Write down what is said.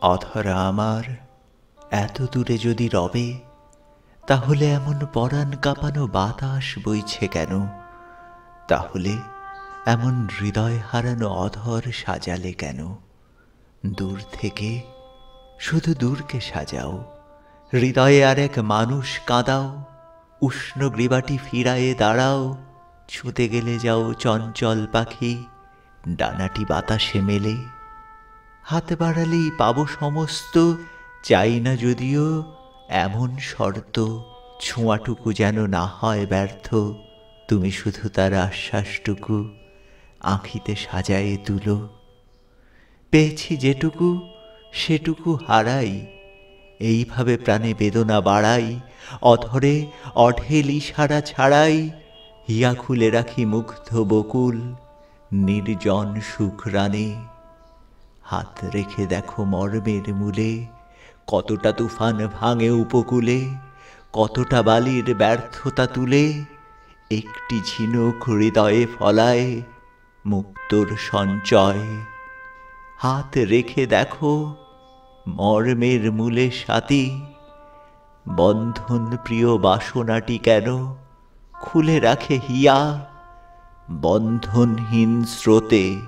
অধরা আমার এত দূরে যদি রবে, তাহলে এমন পরাণ কাঁপানো বাতাস বইছে কেন? তাহলে এমন হৃদয় হারানো অধর সাজালে কেন? দূর থেকে শুধু দূরকে সাজাও, হৃদয়ে আর এক মানুষ কাঁদাও। উষ্ণ গ্রীবাটি ফিরায়ে দাঁড়াও, ছুঁতে গেলে যাও চঞ্চল পাখি, ডানাটি বাতাসে মেলে। হাত বাড়ালেই পাবো সমস্ত, চাই না যদিও এমন শর্ত। ছোঁয়াটুকু যেন না হয় ব্যর্থ, তুমি শুধু তার আশ্বাসটুকু আঁখিতে সাজায়ে তুলো। পেয়েছি যেটুকু সেটুকু হারাই, এইভাবে প্রাণে বেদনা বাড়াই। অধরে অঢেল ইশারা ছাড়াই, হিয়া খুলে রাখি মুগ্ধ বকুল নির্জন সুঘ্রাণে। হাত রেখে দেখো মর্মের মূলে, কতটা তুফান ভাঙে উপকূলে, কতটা বালির ব্যর্থতা তুলে একটি ঝিনুক হৃদয়ে ফলায় মুক্তোর সঞ্চয়। হাত রেখে দেখো মর্মের মূলে সাথী, বন্ধন প্রিয় বাসনাটি কেন খুলে রাখে হিয়া বন্ধনহীন স্রোতে।